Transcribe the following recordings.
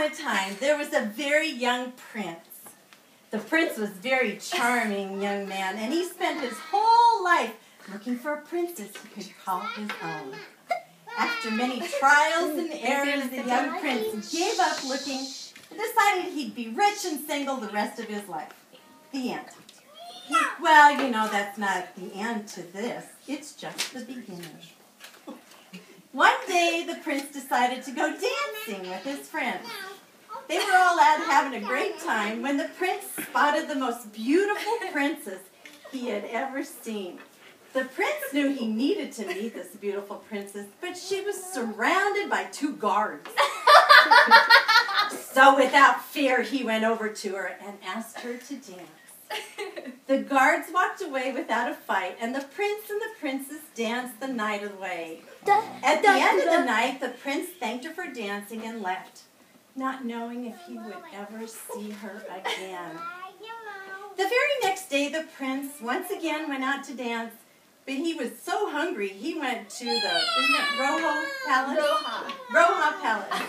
upon a time, there was a very young prince. The prince was a very charming young man, and he spent his whole life looking for a princess he could call his own. After many trials and errors, the young prince gave up looking and decided he'd be rich and single the rest of his life. The end. Well, you know, that's not the end to this. It's just the beginning. One day, the prince decided to go dancing with his friends. They were all out having a great time when the prince spotted the most beautiful princess he had ever seen. The prince knew he needed to meet this beautiful princess, but she was surrounded by 2 guards. So without fear, he went over to her and asked her to dance. The guards walked away without a fight, and the prince and the princess danced the night away. At the end of the night, the prince thanked her for dancing and left, not knowing if he would ever see her again. The very next day, the prince once again went out to dance, but he was so hungry, he went to the, isn't it Rojo Palace? Rojo Palace.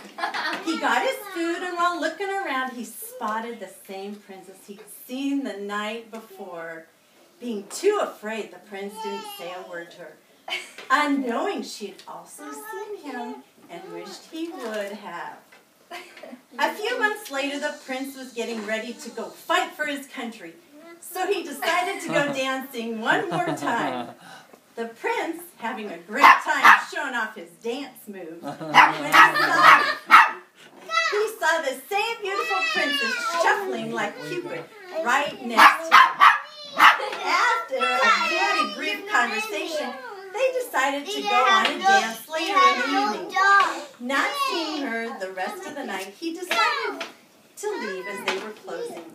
He got his food, and while looking around, he spotted the same princess he'd seen the night before. Being too afraid, the prince didn't say a word to her, unknowing she'd also seen him and wished he would have. A few months later, the prince was getting ready to go fight for his country, so he decided to go dancing one more time. The prince, having a great time showing off his dance moves, when he saw the same beautiful princess shuffling like Cupid right next to him. After a very brief conversation, they decided to go on and dance later in the evening. Not seeing her the rest of the night, he decided to leave as they were closing.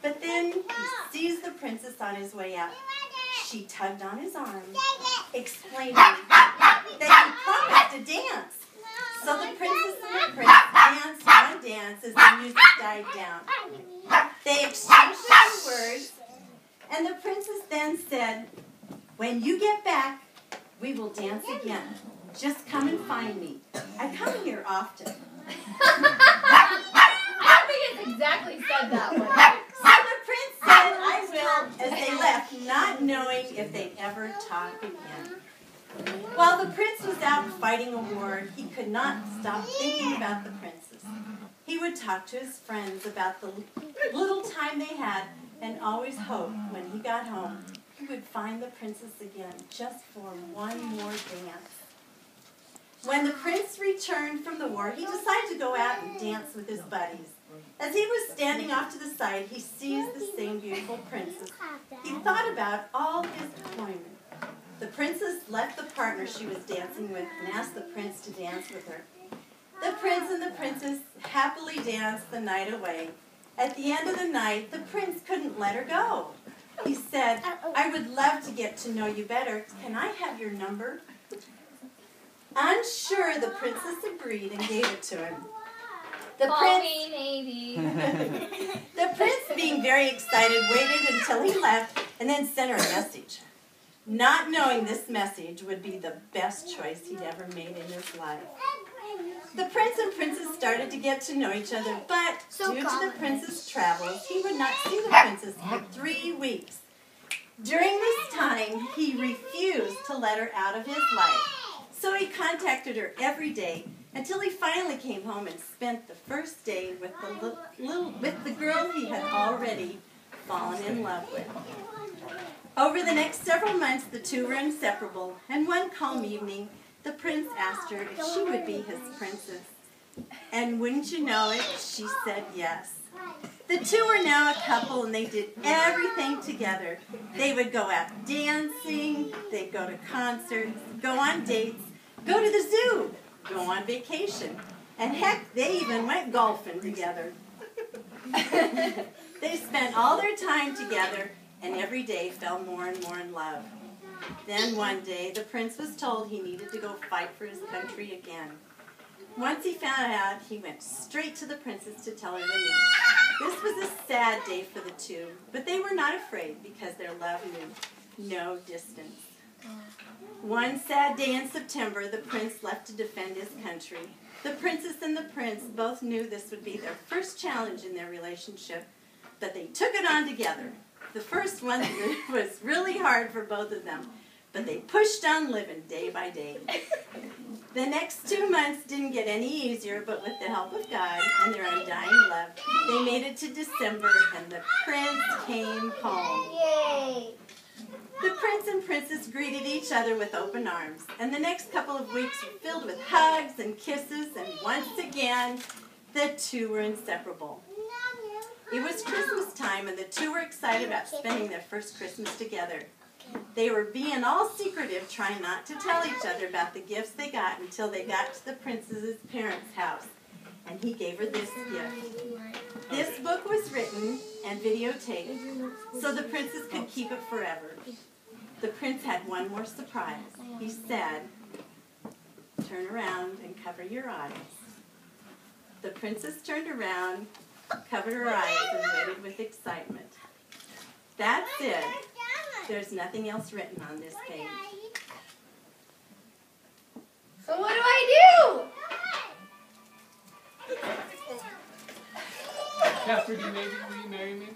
But then he sees the princess on his way out. She tugged on his arm, explaining that he promised to dance. So the princess and the prince danced one dance as the music died down. They exchanged a few words, and the princess then said, "When you get back, we will dance again. Just come and find me. I come here often." I think it's exactly said that way. So the prince said, "I will," as they left, not knowing if they'd ever talk again. While the prince was out fighting a war, he could not stop thinking about the princess. He would talk to his friends about the little time they had and always hoped when he got home he would find the princess again just for one more dance. When the prince returned from the war, he decided to go out and dance with his buddies. As he was standing off to the side, he sees the same beautiful princess. He thought about all his deployment. The princess left the partner she was dancing with and asked the prince to dance with her. The prince and the princess happily danced the night away. At the end of the night, the prince couldn't let her go. He said, "I would love to get to know you better. Can I have your number?" Unsure, the princess agreed and gave it to him. The prince, being very excited, waited until he left and then sent her a message, not knowing this message would be the best choice he'd ever made in his life. The prince and princess started to get to know each other, but due to the prince's travels, he would not see the princess for 3 weeks. During this time, he refused to let her out of his life. So he contacted her every day until he finally came home and spent the first day with the girl he had already fallen in love with. Over the next several months, the two were inseparable, and one calm evening, the prince asked her if she would be his princess. And wouldn't you know it, she said yes. The two were now a couple, and they did everything together. They would go out dancing, they'd go to concerts, go on dates, go to the zoo, go on vacation, and heck, they even went golfing together. They spent all their time together, and every day fell more and more in love. Then one day, the prince was told he needed to go fight for his country again. Once he found out, he went straight to the princess to tell her the news. This was a sad day for the two, but they were not afraid because their love knew no distance. One sad day in September, the prince left to defend his country. The princess and the prince both knew this would be their first challenge in their relationship, but they took it on together. The first one was really hard for both of them, but they pushed on living day by day. The next 2 months didn't get any easier, but with the help of God and their undying love, they made it to December, and the prince came home. Yay! The prince and princess greeted each other with open arms, and the next couple of weeks were filled with hugs and kisses, and once again, the two were inseparable. It was Christmas time, and the two were excited about spending their first Christmas together. They were being all secretive, trying not to tell each other about the gifts they got until they got to the princess's parents' house, and he gave her this gift. This book was written and videotaped so the princess could keep it forever. The prince had one more surprise. He said, "Turn around and cover your eyes." The princess turned around, covered her eyes, and waited with excitement. That's it. There's nothing else written on this page. So what do I do? Catherine, will you marry me?